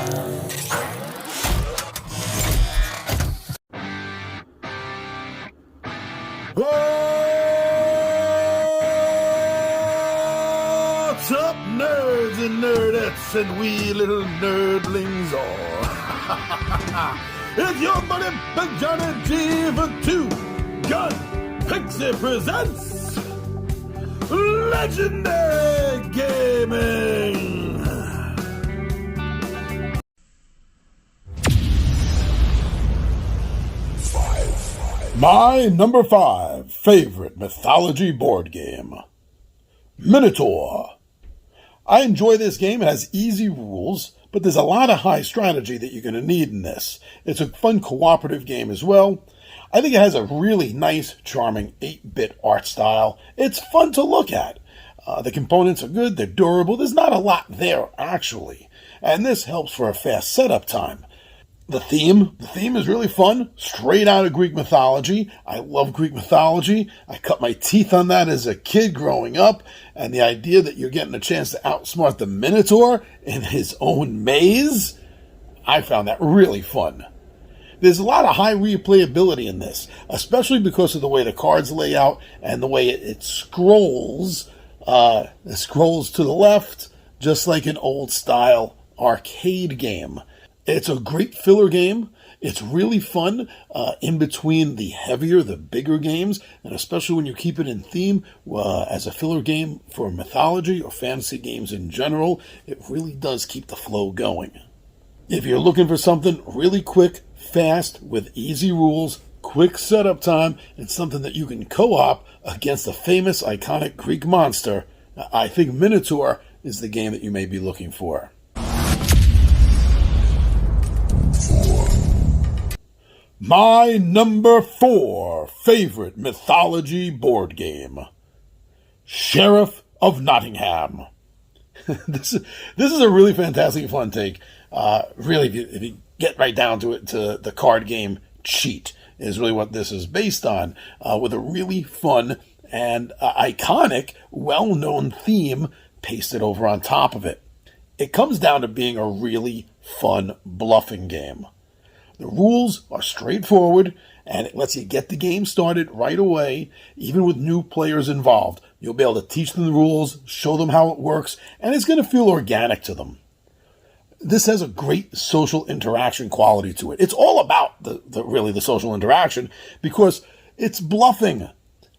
What's up, nerds and nerdettes and wee little nerdlings all? It's your buddy Big Johnny G for Two Gun Pixie presents Legendary Gaming. My number 5 favorite mythology board game, Minotaur. I enjoy this game. It has easy rules, but there's a lot of high strategy that you're going to need in this. It's a fun cooperative game as well. I think it has a really nice, charming 8-bit art style. It's fun to look at. The components are good, they're durable. There's not a lot there, actually. And this helps for a fast setup time. The theme is really fun, straight out of Greek mythology. I love Greek mythology. I cut my teeth on that as a kid growing up, and the idea that you're getting a chance to outsmart the Minotaur in his own maze, I found that really fun. There's a lot of high replayability in this, especially because of the way the cards lay out and the way it scrolls. It scrolls to the left, just like an old-style arcade game. It's a great filler game. It's really fun in between the heavier, the bigger games, and especially when you keep it in theme as a filler game for mythology or fantasy games in general, it really does keep the flow going. If you're looking for something really quick, fast, with easy rules, quick setup time, and something that you can co-op against a famous, iconic Greek monster, I think Minotaur is the game that you may be looking for. My number 4 favorite mythology board game, Sheriff of Nottingham. This is a really fantastic fun take. Really, if you get right down to it, to the card game Cheat is really what this is based on, with a really fun and iconic, well-known theme pasted over on top of it. It comes down to being a really fun bluffing game. The rules are straightforward, and it lets you get the game started right away, even with new players involved. You'll be able to teach them the rules, show them how it works, and it's going to feel organic to them. This has a great social interaction quality to it. It's all about the social interaction, because it's bluffing,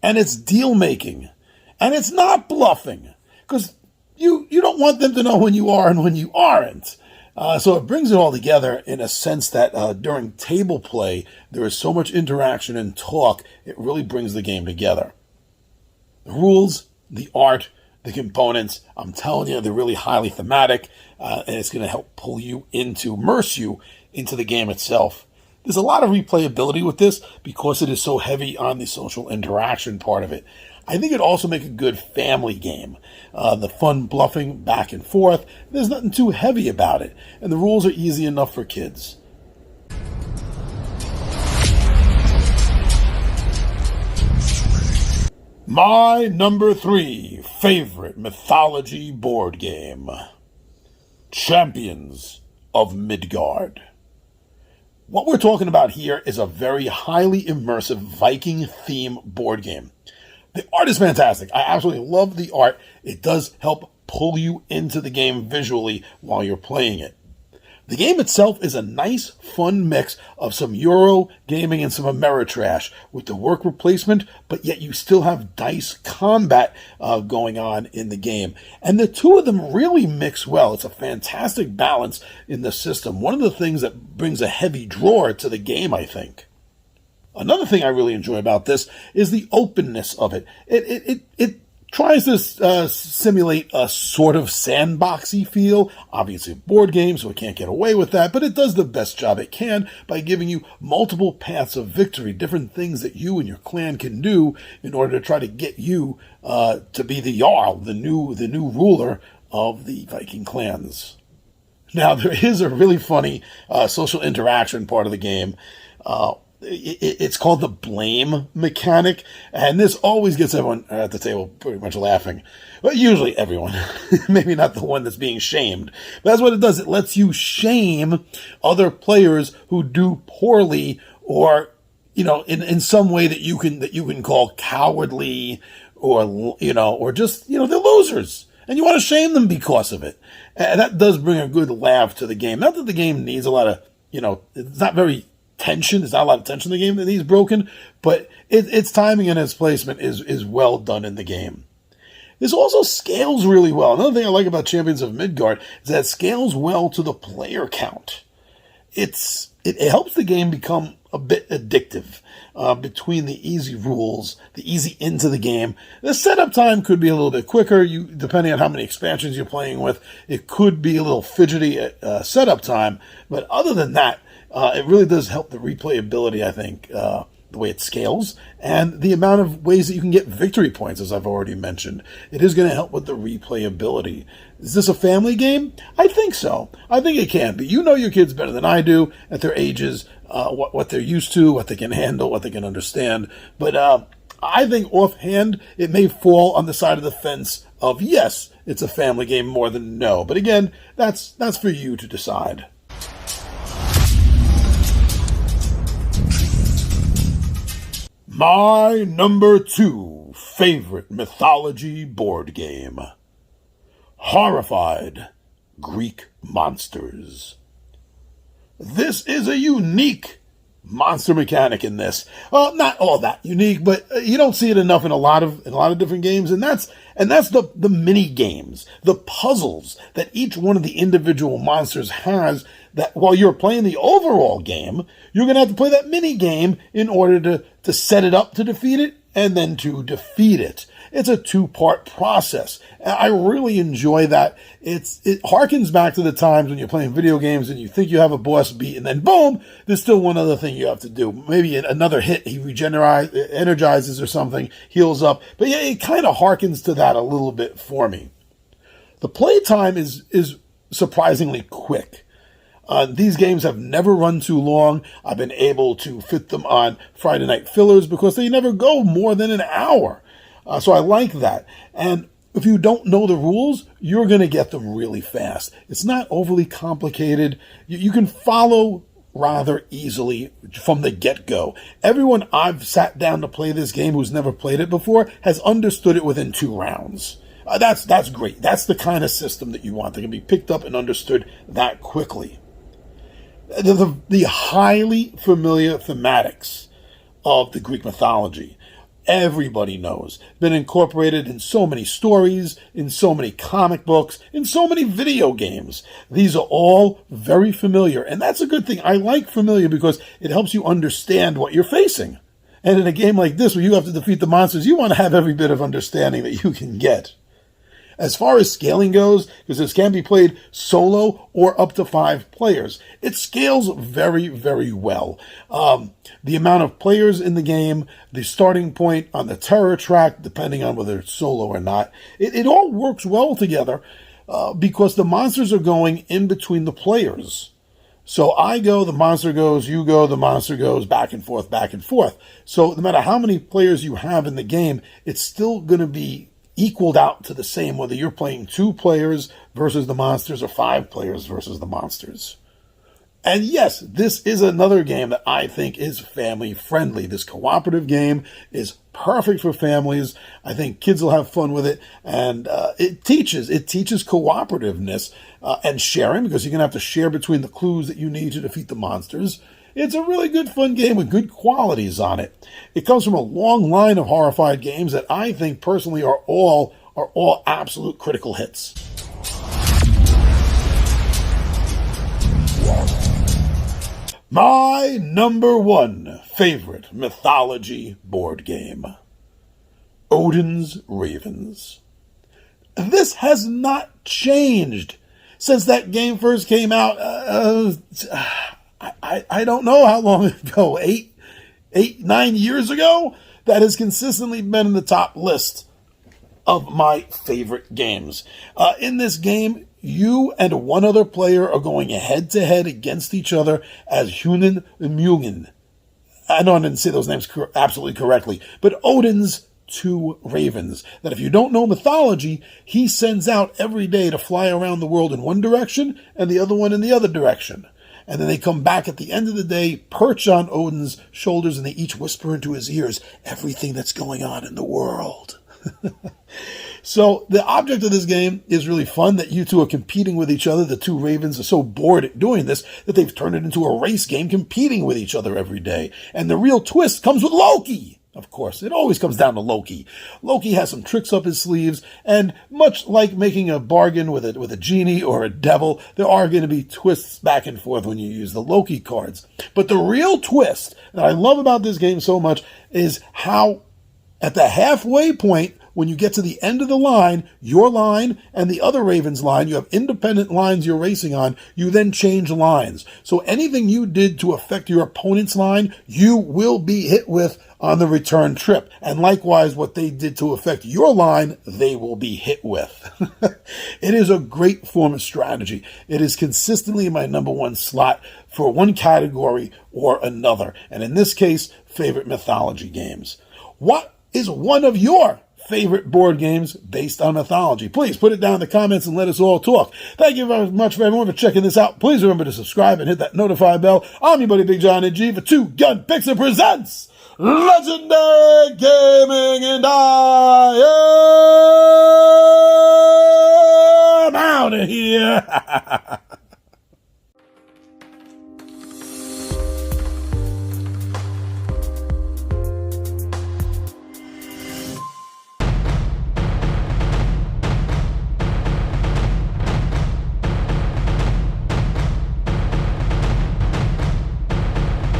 and it's deal-making, and it's not bluffing, because you don't want them to know when you are and when you aren't. So it brings it all together in a sense that during table play, there is so much interaction and talk, it really brings the game together. The rules, the art, the components, I'm telling you, they're really highly thematic, and it's going to help immerse you into the game itself. There's a lot of replayability with this because it is so heavy on the social interaction part of it. I think it also makes a good family game. The fun bluffing back and forth, there's nothing too heavy about it, and the rules are easy enough for kids. My number 3 favorite mythology board game, Champions of Midgard. What we're talking about here is a very highly immersive Viking theme board game. The art is fantastic. I absolutely love the art. It does help pull you into the game visually while you're playing it. The game itself is a nice, fun mix of some Euro gaming and some Ameritrash with the worker placement, but yet you still have dice combat going on in the game. And the two of them really mix well. It's a fantastic balance in the system. One of the things that brings a heavy drawer to the game, I think. Another thing I really enjoy about this is the openness of it. It tries to simulate a sort of sandboxy feel. Obviously a board game, so it can't get away with that, but it does the best job it can by giving you multiple paths of victory, different things that you and your clan can do in order to try to get you to be the Jarl, the new ruler of the Viking clans. Now, there is a really funny social interaction part of the game. it's called the blame mechanic, and this always gets everyone at the table pretty much laughing. But usually everyone, maybe not the one that's being shamed. But that's what it does. It lets you shame other players who do poorly, or in some way that you can call cowardly, or or just they're losers, and you want to shame them because of it. And that does bring a good laugh to the game. Not that the game needs a lot of it's not very tension. There's not a lot of tension in the game that he's broken, but its timing and its placement is well done in the game. This also scales really well. Another thing I like about Champions of Midgard is that it scales well to the player count. It helps the game become a bit addictive between the easy rules, the easy into the game. The setup time could be a little bit quicker, depending on how many expansions you're playing with. It could be a little fidgety at setup time, but other than that, it really does help the replayability, I think, the way it scales, and the amount of ways that you can get victory points, as I've already mentioned. It is going to help with the replayability. Is this a family game? I think so. I think it can be. You know your kids better than I do at their ages, what they're used to, what they can handle, what they can understand. But I think offhand, it may fall on the side of the fence of yes, it's a family game more than no. But again, that's for you to decide. My number 2 favorite mythology board game. Horrified Greek Monsters. This is a unique monster mechanic in this. Well, not all that unique, but you don't see it enough in a lot of different games, and that's the mini games, the puzzles that each one of the individual monsters has, that while you're playing the overall game, you're going to have to play that mini game in order to set it up to defeat it and then to defeat it. It's a 2-part process. I really enjoy that. It harkens back to the times when you're playing video games and you think you have a boss beat, and then boom, there's still one other thing you have to do. Maybe another hit, he energizes or something, heals up. But yeah, it kind of harkens to that a little bit for me. The playtime is surprisingly quick. These games have never run too long. I've been able to fit them on Friday night fillers because they never go more than an hour. So I like that. And if you don't know the rules, you're going to get them really fast. It's not overly complicated. You can follow rather easily from the get-go. Everyone I've sat down to play this game who's never played it before has understood it within 2 rounds. That's great. That's the kind of system that you want. That can be picked up and understood that quickly. The highly familiar thematics of the Greek mythology, everybody knows, been incorporated in so many stories, in so many comic books, in so many video games. These are all very familiar, and that's a good thing. I like familiar because it helps you understand what you're facing. And in a game like this, where you have to defeat the monsters, you want to have every bit of understanding that you can get. As far as scaling goes, because this can be played solo or up to 5 players, it scales very, very well. The amount of players in the game, the starting point on the terror track, depending on whether it's solo or not, it all works well together because the monsters are going in between the players. So I go, the monster goes, you go, the monster goes, back and forth, back and forth. So no matter how many players you have in the game, it's still going to be equaled out to the same, whether you're playing 2 players versus the monsters or 5 players versus the monsters. And yes, this is another game that I think is family friendly. This cooperative game is perfect for families. I think kids will have fun with it, and it teaches cooperativeness and sharing, because you're going to have to share between the clues that you need to defeat the monsters. It's a really good, fun game with good qualities on it. It comes from a long line of Horrified games that I think personally are all absolute critical hits. My number 1 favorite mythology board game. Odin's Ravens. This has not changed since that game first came out. I don't know how long ago, 9 years ago, that has consistently been in the top list of my favorite games. In this game, you and one other player are going head-to-head against each other as Hunin and Mugen. I know I didn't say those names absolutely correctly, but Odin's two ravens that if you don't know mythology, he sends out every day to fly around the world in one direction and the other one in the other direction. And then they come back at the end of the day, perch on Odin's shoulders, and they each whisper into his ears everything that's going on in the world. So the object of this game is really fun, that you two are competing with each other. The two ravens are so bored at doing this that they've turned it into a race game, competing with each other every day. And the real twist comes with Loki. Of course, it always comes down to Loki. Loki has some tricks up his sleeves, and much like making a bargain with a genie or a devil, there are going to be twists back and forth when you use the Loki cards. But the real twist that I love about this game so much is how at the halfway point, when you get to the end of the line, your line and the other Raven's line, you have independent lines you're racing on, you then change lines. So anything you did to affect your opponent's line, you will be hit with on the return trip. And likewise, what they did to affect your line, they will be hit with. It is a great form of strategy. It is consistently my number one slot for one category or another. And in this case, favorite mythology games. What is one of your favorite board games based on mythology? Please put it down in the comments and let us all talk. Thank you very much for everyone for checking this out. Please remember to subscribe and hit that notify bell. I'm your buddy Big John and G for Two Gun Pixel presents Legendary Gaming, and I am out of here.